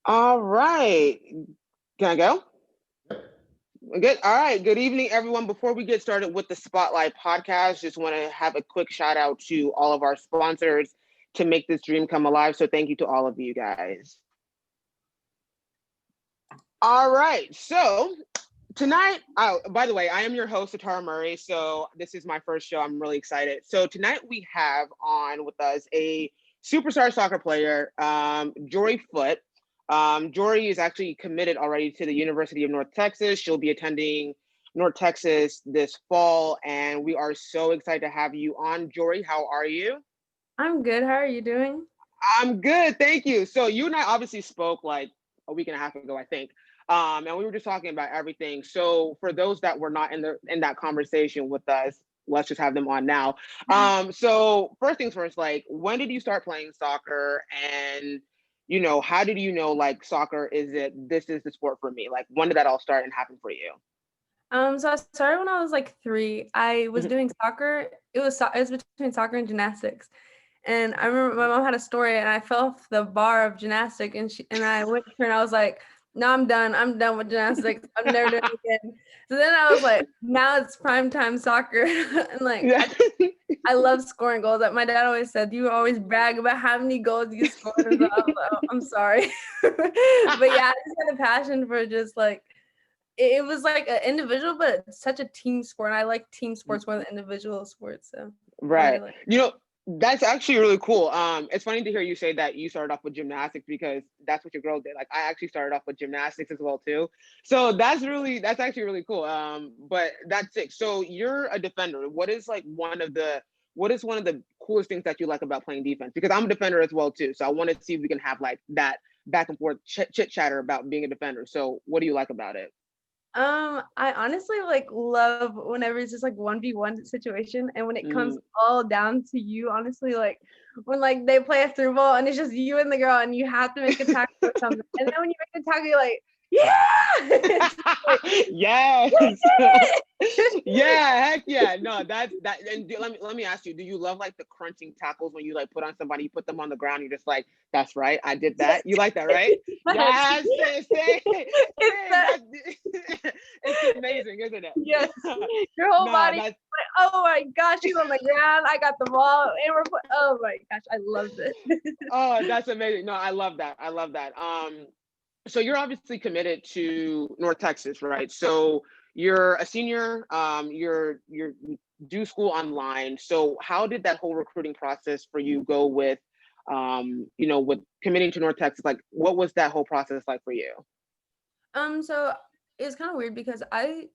All right. Can I go? Good. All right. Good evening, everyone. Before we get started with the Spotlight podcast, just want to have a quick shout out to all of our sponsors to make this dream come alive. So thank you to all of you guys. All right. So tonight, oh, by the way, I am your host, Atara Murray. So this is my first show. I'm really excited. So tonight we have on with us a superstar soccer player, Jori Foote. Jori is actually committed already to the University of North Texas. She'll be attending North Texas this fall, and we are so excited to have you on. Jori, how are you? I'm good. How are you doing? I'm good, thank you. So you and I obviously spoke like a week and a half ago, I think. And we were just talking about everything. So for those that were not in that conversation with us, let's just have them on now. So first things first, like when did you start playing soccer, and how did you know like soccer this is the sport for me? Like when did that all start and happen for you? So I started when I was like 3. I was Mhm. doing soccer. It was between soccer and gymnastics. And I remember my mom had a story, and I fell off the bar of gymnastic, and I went to her, and I was like, "No, I'm done. I'm done with gymnastics. I'm never doing it again." So then I was like, "Now it's prime time soccer," and like Yeah. I love scoring goals. Like my dad always said, you always brag about how many goals you scored. And so I was like, oh, I'm sorry, but yeah, I just had a passion for just like it was like an individual, but it's such a team sport. And I like team sports more than individual sports. So I really Right. like. That's actually really cool. It's funny to hear you say that you started off with gymnastics because that's what your girl did. Like I actually started off with gymnastics as well too. So that's actually really cool. But that's it. So you're a defender. What is one of the coolest things that you like about playing defense? Because I'm a defender as well too. So I want to see if we can have like that back and forth chit chatter about being a defender. So what do you like about it? I honestly like love whenever it's just like 1v1 situation, and when it comes Mm. all down to you, honestly, like when like they play a through ball and it's just you and the girl and you have to make a tackle or something, and then when you make the tackle, you're like, yeah, it's just like Yes. we did it. Yeah, heck yeah. No, that's that. And let me ask you, do you love like the crunching tackles when you like put on somebody, you put them on the ground, you're just like, that's right, I did Yes. that. You like that, right? Yes, same, It's same. that. That's it's amazing, isn't it? Yes, Yeah. your whole No, body. that's Like, oh my gosh, she's on the ground. I got the ball, and oh my gosh, I loved it. that's amazing. No, I love that. I love that. So you're obviously committed to North Texas, right? So you're a senior. You do school online. So how did that whole recruiting process for you go with, with committing to North Texas? Like, what was that whole process like for you? So it's kind of weird because I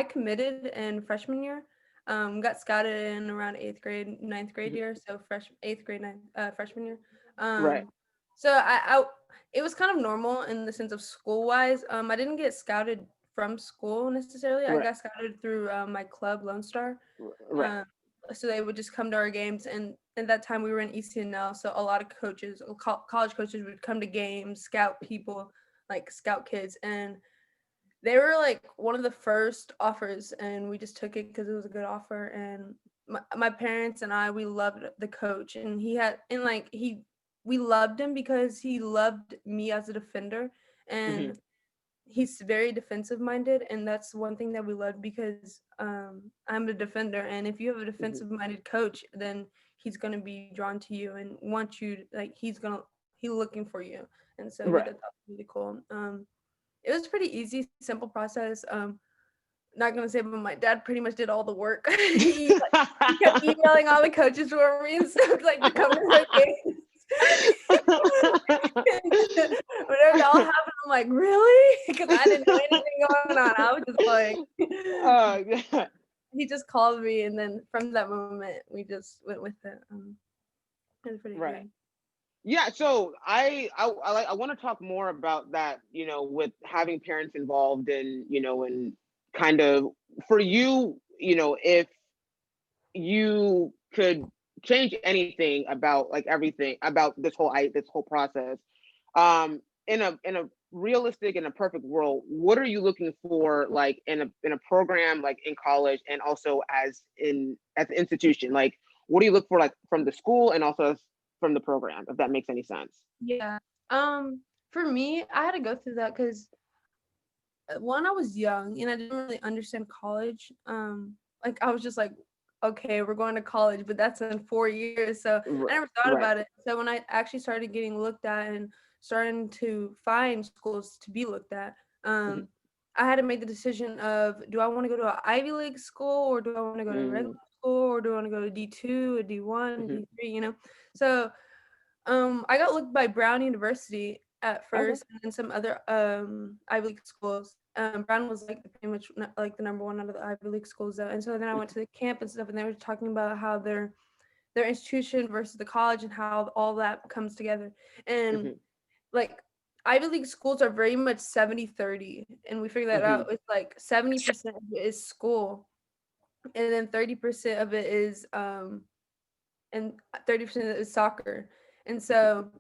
committed in freshman year. Got scouted in around 8th grade, 9th grade Mhm. year. So 8th grade, freshman year. Right. So I it was kind of normal in the sense of school wise. I didn't get scouted from school necessarily. I Right. got scouted through my club, Lone Star. Right. Um, so they would just come to our games, and at that time we were in ECNL, so a lot of coaches, college coaches, would come to games, scout people, like scout kids, and they were like one of the first offers, and we just took it because it was a good offer. And my parents and we loved the coach, and we loved him because he loved me as a defender, Hmm. and he's very defensive minded, and that's one thing that we love because I'm a defender, and if you have a Hmm. defensive minded coach, then he's going to be drawn to you and want you, like he's looking for you. And so we thought Right. that was really cool. It was pretty easy, simple process. Not gonna say, but my dad pretty much did all the work. He kept emailing all the coaches for me and stuff, like to come to our games. Whenever that all happened, I'm like, really? Because I didn't know anything going on. I was just like, Yeah. he just called me, and then from that moment, we just went with it. It was pretty Right. good. Yeah, so I want to talk more about that, with having parents involved and kind of for you, if you could change anything about like everything about this whole process, in a realistic and a perfect world, what are you looking for like in a program like in college and also as an institution? Like what do you look for like from the school and also from the program, if that makes any sense? Yeah. For me, I had to go through that because one, I was young and I didn't really understand college. Like I was just like, okay, we're going to college, but that's in 4 years. So I never thought Right. about it. So when I actually started getting looked at and starting to find schools to be looked at, Mhm. um, I had to make the decision of, do I want to go to an Ivy League school, or do I want to go to regular Mm, school, or do I want to go to D2, a D1, a mhm. D3, So I got looked by Brown University at Okay. first, and then some other Ivy League schools. Brown was like pretty much like the number one out of the Ivy League schools, though. And so then I went to the camp and stuff, and they were talking about how their institution versus the college and how all that comes together. And Mhm. like Ivy League schools are very much 70-30, and we figured that out. Mhm. It's like 70% of it is school, and then 30% of it is and 30% is soccer. And Mhm. so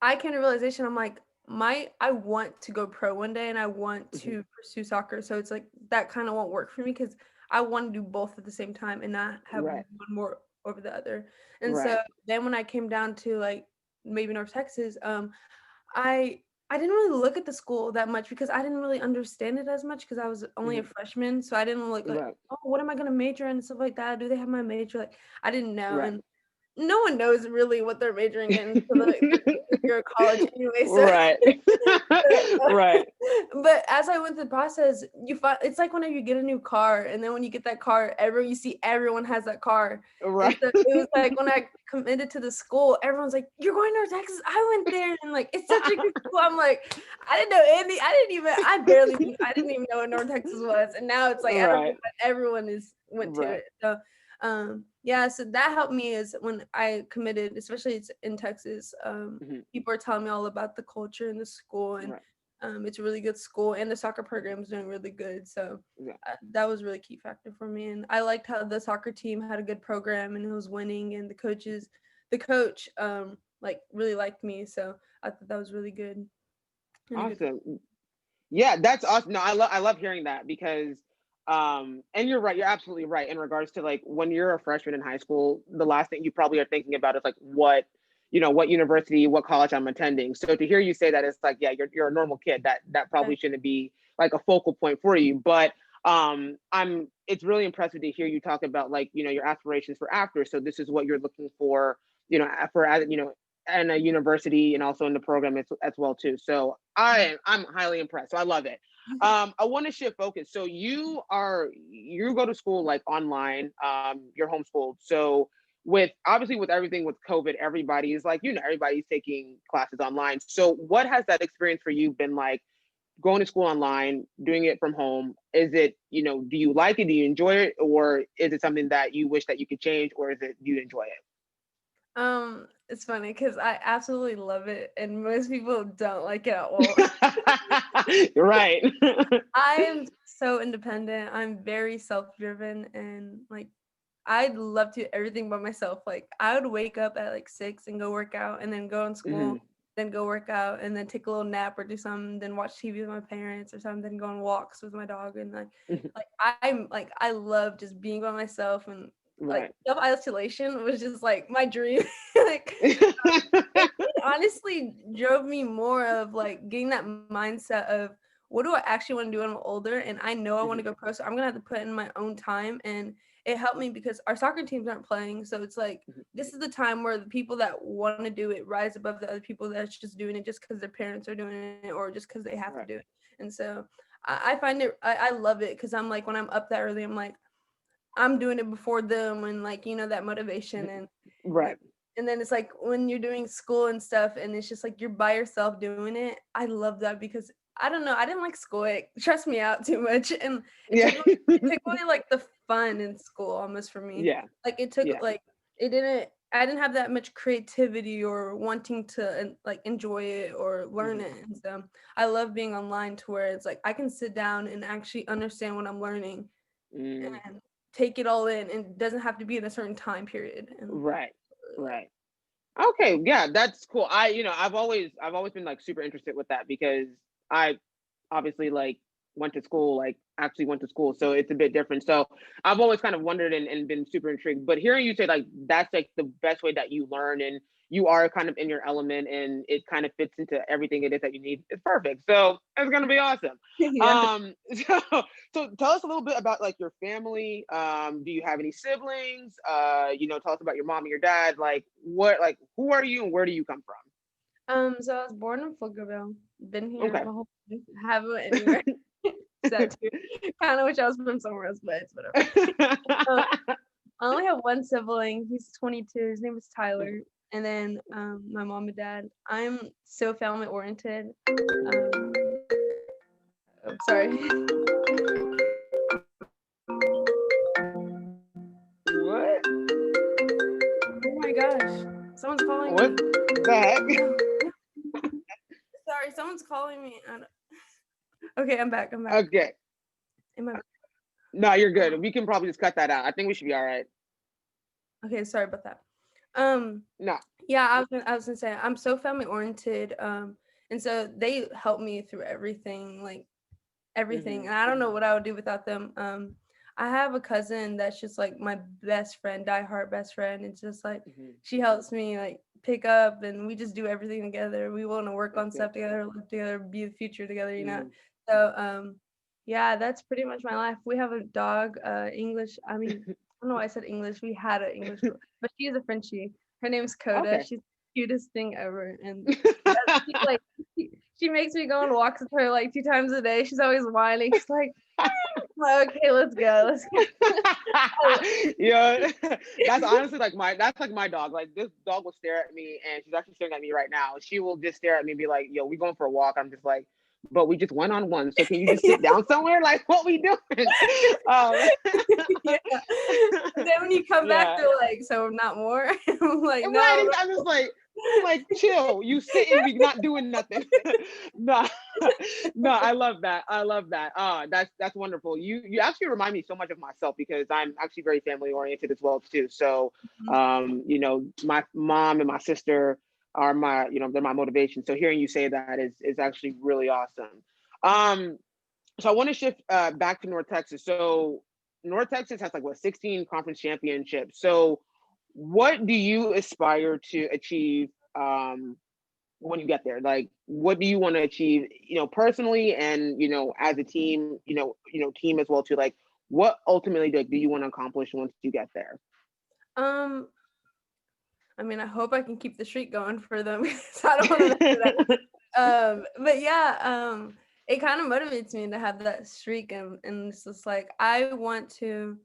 I came to realization, I'm like, I want to go pro one day and I want Mhm. to pursue soccer. So it's like that kind of won't work for me because I want to do both at the same time and not have Right. one more over the other. And so Right. then when I came down to like maybe North Texas, I I didn't really look at the school that much because I didn't really understand it as much because I was only a Mhm. freshman. So I didn't look like, Right. oh, what am I gonna major in and stuff like that? Do they have my major? Like I didn't know. Right. And no one knows really what they're majoring in for the you're in college anyway. So, Right. Right. but as I went through the process, you find it's like whenever you get a new car, and then when you get that car, you see everyone has that car, and Right. so it was like when I committed to the school, everyone's like, "You're going to Texas?" I went there, and like it's such a good school. I'm like, I didn't know any. I didn't even know what North Texas was, and now it's like Right. everyone is went to Right. it. So yeah, so that helped me is when I committed, especially it's in Texas. Mhm. People are telling me all about the culture in the school, and Right. it's a really good school, and the soccer program is doing really good. So Yeah. that was a really key factor for me, and I liked how the soccer team had a good program and it was winning, and the coach like really liked me. So I thought that was really good and a good. Awesome. Yeah, that's awesome. No, I love hearing that because and you're right, you're absolutely right in regards to like when you're a freshman in high school, the last thing you probably are thinking about is like what university, what college I'm attending. So to hear you say that, it's like, yeah, you're a normal kid. That Yeah. probably shouldn't be like a focal point for you. But I'm it's really impressive to hear you talk about like, your aspirations for after. So this is what you're looking for, for and a university and also in the program as well too. So I'm highly impressed. So I love it. I want to shift focus. So you go to school like online. You're homeschooled. So with obviously with everything with COVID, everybody is like everybody's taking classes online. So what has that experience for you been like? Going to school online, doing it from home? Is it do you like it? Do you enjoy it, or is it something that you wish that you could change, or is it do you enjoy It's funny because I absolutely love it, and most people don't like it at all. it? You're right. I am so independent. I'm very self-driven, and like I'd love to do everything by myself. Like I would wake up at like 6 and go work out, and then go in school, Mhm. then go work out, and then take a little nap or do something, then watch TV with my parents or something, then go on walks with my dog, and like I love just being by myself, and like Right. self isolation was just like my dream. Like it honestly drove me more of like getting that mindset of what do I actually want to do when I'm older, and I know I want to Mhm. go pro, so I'm gonna have to put in my own time. And it helped me because our soccer teams aren't playing, so it's like Mhm. this is the time where the people that want to do it rise above the other people that's just doing it just because their parents are doing it or just because they have to Right. do it. And so I find it, I love it because I'm like when I'm up that early, I'm like I'm doing it before them, and like that motivation. And Right. like and then it's like when you're doing school and stuff and it's just like you're by yourself doing it. I love that because I don't know, I didn't like school. It stressed me out too much, and Yeah. it took away like the fun in school almost for me. Yeah. Like it took Yeah. like it didn't I didn't have that much creativity or wanting to like enjoy it or learn Mhm. it. And so I love being online to where it's like I can sit down and actually understand what I'm learning Mm. and take it all in, and it doesn't have to be in a certain time period. And Right. Right. Okay, yeah, that's cool. I've always been like super interested with that because I obviously like went to school like actually went to school. So it's a bit different. So I've always kind of wondered and been super intrigued. But hearing you say like that's like the best way that you learn and you are kind of in your element and it kind of fits into everything it is that you need, it's perfect. So it's gonna be awesome. Yeah. So so tell us a little bit about like your family. Do you have any siblings? Tell us about your mom and your dad. Like who are you and where do you come So I was born in Pflugerville. Been from? here Okay. my whole life. Haven't went anywhere. Sad too. Kind of wish I was from somewhere else, but it's whatever. Um, I only have one sibling. He's 22. His name is Tyler. And then my mom and dad. I'm so family oriented. Oh, sorry. What? Oh my gosh. Someone's calling What me. the heck? Sorry, someone's calling me. Okay, I'm back. Okay. Am I? No, you're good. We can probably just cut that out. I think we should be all right. Okay, sorry about that. Um, No. yeah, I was gonna say I'm so family oriented. And so they help me through everything, like everything. Hmm. And I don't know what I would do without them. I have a cousin that's just like my best friend, diehard best friend. It's just like Hmm. she helps me like pick up, and we just do everything together. We want to work That's on good. stuff together, live together, be the future together. Hmm. So yeah, that's pretty much my life. We have a dog, English. I mean, I don't know why I said English. We had an English, but she is a Frenchie. Her name's Coda. Okay. She's the cutest thing ever, and she, like she makes me go on walks with her like 2 times a day. She's always whining. She's like, I'm like, okay, let's go. Let's go. Yeah, that's honestly like my dog. Like this dog will stare at me, and she's actually staring at me right now. She will just stare at me and be like, "Yo, we going for a walk." I'm just like, "But we just went on one, so can you just Yeah. sit down somewhere? Like, what we doing?" Um, Yeah. And then when you come back, yeah, they're like, so not more? I'm like, right. no. I'm just like, chill. You sitting, we not doing nothing. No, no. I love that. I love that. That's wonderful. You actually remind me so much of myself because I'm actually very family oriented as well too. So, my mom and my sister are they're my motivation. So hearing you say that is actually really awesome. Um, so I want to shift back to North Texas. So North Texas has like what 16 conference championships. So what do you aspire to achieve when you get there? Like what do you want to achieve, personally and as a team, team as well too. Like what ultimately do you want to accomplish once you get there? Um, I mean, I hope I can keep the streak going for them because I don't want to mess it up. But yeah, it kind of motivates me to have that streak, and it's just like I want to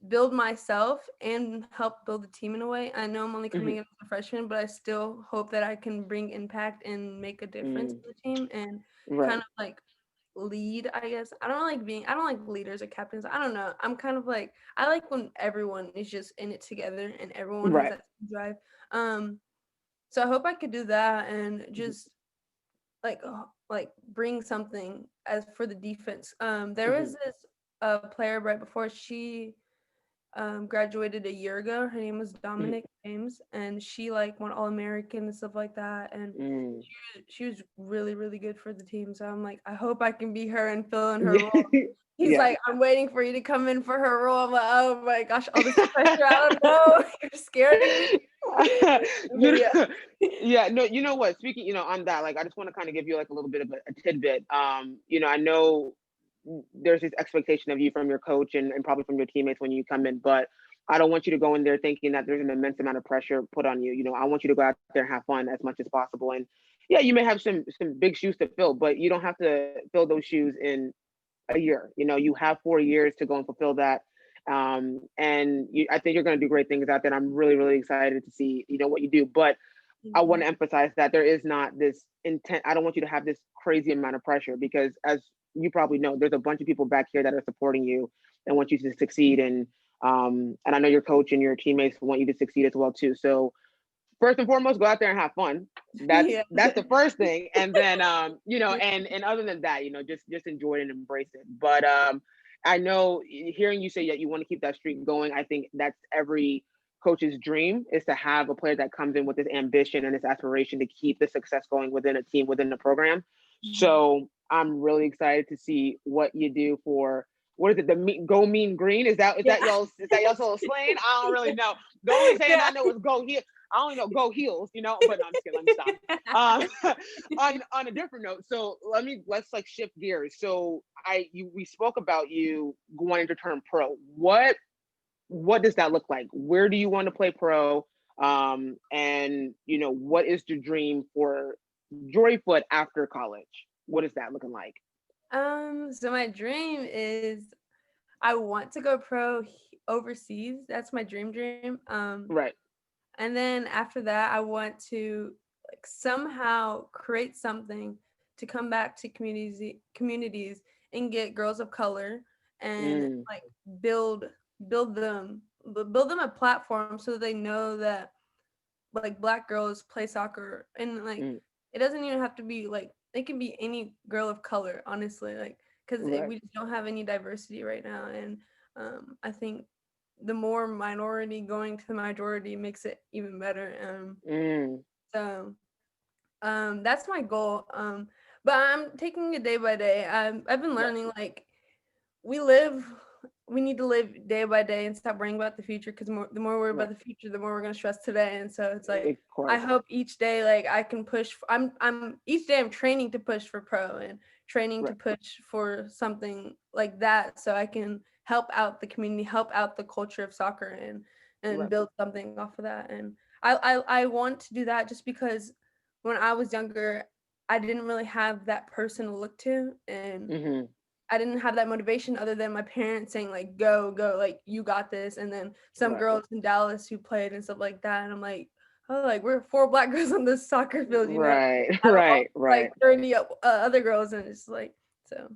build myself and help build the team in a way. I know I'm only coming Mhm. in as a freshman, but I still hope that I can bring impact and make a difference Mm, in the team and kind right. of like lead, I guess. I don't like leaders or captains. I don't know. I'm kind of like I like when everyone is just in it together and everyone has Right. that drive. Um so I hope I could do that and Mhm. just like bring something as for the defense. There was Mhm. this player right before she graduated a year ago. Her name was Mhm. Dominic James, and she like won All American and stuff like that. And Mm. she was really really good for the team. So I'm like, I hope I can be her and fill in her role. He's Yeah. like, I'm waiting for you to come in for her role. I'm like, oh my gosh, all this pressure. I don't know. You're scaring me. you But yeah. know, yeah, no, you know what? Speaking, on that, like, I just want to kind of give you like a little bit of a tidbit. I know there's this expectation of you from your coach and probably from your teammates when you come in, but I don't want you to go in there thinking that there's an immense amount of pressure put on you. I want you to go out there and have fun as much as possible. And yeah, you may have some big shoes to fill, but you don't have to fill those shoes in a year. You have 4 years to go and fulfill that. I think you're going to do great things out there. I'm really, really excited to see, what you do. But I Thank want you. to emphasize that there is not this intent. I don't want you to have this crazy amount of pressure because, as you probably know, there's a bunch of people back here that are supporting you and want you to succeed. And I know your coach and your teammates want you to succeed as well too. So first and foremost, go out there and have fun. That's Yeah. that's the first thing, and then and other than that, just enjoy it and embrace it. But I know hearing you say that you want to keep that streak going, I think that's every coach's dream is to have a player that comes in with this ambition and this aspiration to keep the success going within a team, within the program. Mhm. So I'm really excited to see what you do for, what is it? Go Mean Green? Yeah. Is that y'all's little slang? I don't really know. The only saying Yeah. I know is go heel. I only know go heels, but no, I'm just kidding. Let me stop. On a different note, so let's like shift gears. So we spoke about you wanting to turn pro. What does that look like? Where do you want to play pro? And what is the dream for Jori Foote after college? What is that looking like? So my dream is I want to go pro overseas. That's my dream. Right. And then after that, I want to like somehow create something to come back to communities and get girls of color and Mm, like build build them a platform so they know that like black girls play soccer and like mm, it doesn't even have to be like it can be any girl of color honestly like because right. we just don't have any diversity right now and I think the more minority going to the majority makes it even better Mm, so that's my goal but I'm taking it day by day. I've been right. learning like we live we need to live day by day and stop worrying about the future because the more we worry about Right. the future the more we're going to stress today and so it's like Of I course. hope each day like I can push I'm each day I'm training to push for pro and training to Right. push for something like that so I can help out the community help out the culture of soccer and Right. build something off of that and I want to do that just because when I was younger I didn't really have that person to look to and Hmm. I didn't have that motivation other than my parents saying like go like you got this and then some Right. girls in Dallas who played and stuff like that and I'm like oh like we're four black girls on this soccer field Right. out of all Right. like Right. 30 other girls and it's like so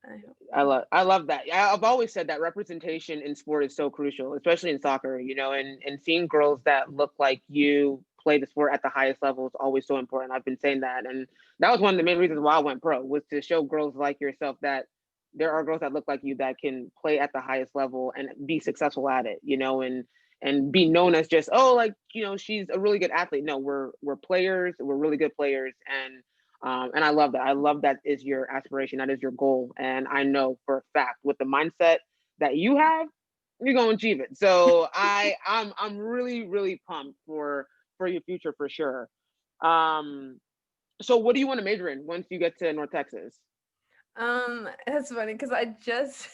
I hope I love that. I've always said that representation in sport is so crucial, especially in soccer, and seeing girls that look like you play the sport at the highest level is always so important. I've been saying that. And that was one of the main reasons why I went pro, was to show girls like yourself that there are girls that look like you that can play at the highest level and be successful at it, and be known as just, oh, like, she's a really good athlete. No, we're players, we're really good players. And I love that. I love that is your aspiration. That is your goal. And I know for a fact with the mindset that you have, you're going to achieve it. So I'm really, really pumped for your future for sure. Um, so what do you want to major in once you get to North Texas? that's funny because I just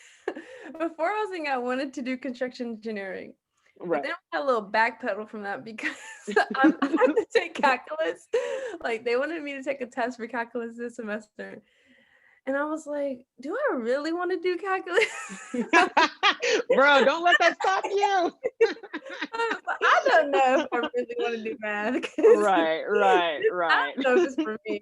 before I was thinking I wanted to do construction engineering but Right. then I had a little backpedal from that because I had to take calculus. Like they wanted me to take a test for calculus this semester. And I was like, do I really want to do calculus? Bro, don't let that stop you. I don't know if I really want to do math because Right, right, I right. don't know if it's for me.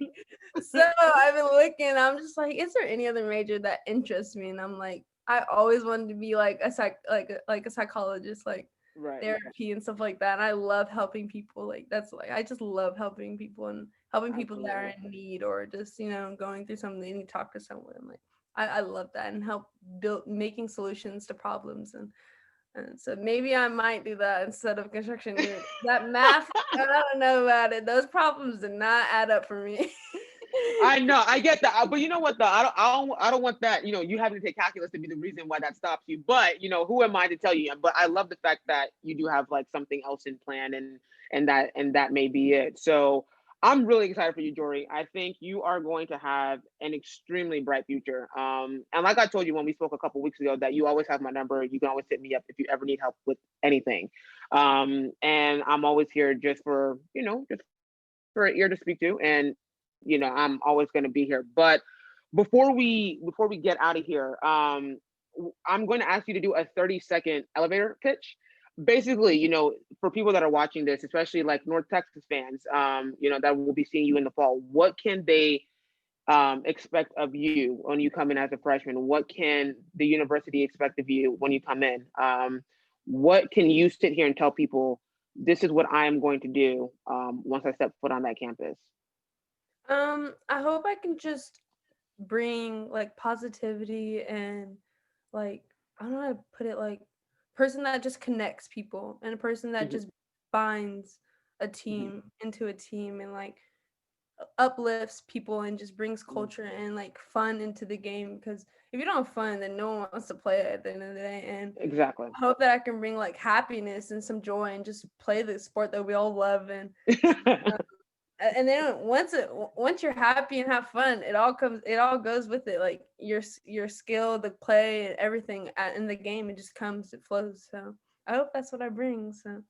So I've been looking. I'm just like, is there any other major that interests me? And I'm like, I always wanted to be like like a psychologist, like Right. therapy and stuff like that. And I love helping people. Like that's like I just love helping people and helping people that are Absolutely. in need or just going through something they need to talk to someone. Like I love that and help build making solutions to problems and so maybe I might do that instead of construction engineering. That math, I don't know about it. Those problems did not add up for me. I know, I get that, but you know what though? I don't want that. You having to take calculus to be the reason why that stops you. But who am I to tell you? But I love the fact that you do have like something else in plan, and that may be it. So I'm really excited for you, Jory. I think you are going to have an extremely bright future. And like I told you when we spoke a couple weeks ago, that you always have my number. You can always hit me up if you ever need help with anything. And I'm always here just for an ear to speak to, and I'm always going to be here. But before we get out of here, I'm going to ask you to do a 30-second elevator pitch. Basically, for people that are watching this, especially like North Texas fans, that will be seeing you in the fall, what can they expect of you when you come in as a freshman? What can the university expect of you when you come in? What can you sit here and tell people? This is what I am going to do once I step foot on that campus. I hope I can just bring like positivity and like I don't know how to put it like person that just connects people and a person that Mhm, just binds a mhm, team into a team and uplifts people and just brings culture and like fun into the game, because if you don't have fun, then no one wants to play it at the end of the day. And Exactly. I hope that I can bring like happiness and some joy and just play the sport that we all love. And then once you're happy and have fun, it all goes with it, like your skill, the play, and everything in the game, it just comes, it flows. So I hope that's what I bring. So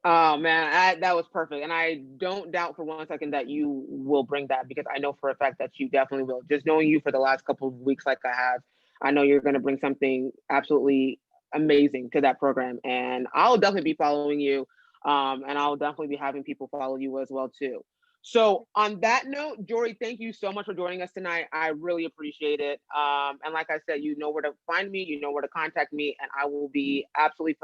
Oh man, that was perfect, and I don't doubt for 1 second that you will bring that, because I know for a fact that you definitely will. Just knowing you for the last couple of weeks, like I have, I know you're going to bring something absolutely amazing to that program, and I'll definitely be following you, and I'll definitely be having people follow you as well too. So on that note, Jori, thank you so much for joining us tonight. I really appreciate it. And like I said, you know where to find me, you know where to contact me, and I will be absolutely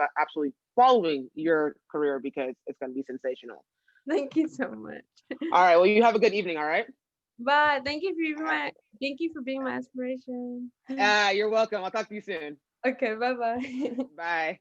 following your career, because it's going to be sensational. thank you so much. All right. Well, you have a good evening. All right. Bye. Thank you for being my inspiration. You're welcome. I'll talk to you soon. Okay, bye bye. Bye.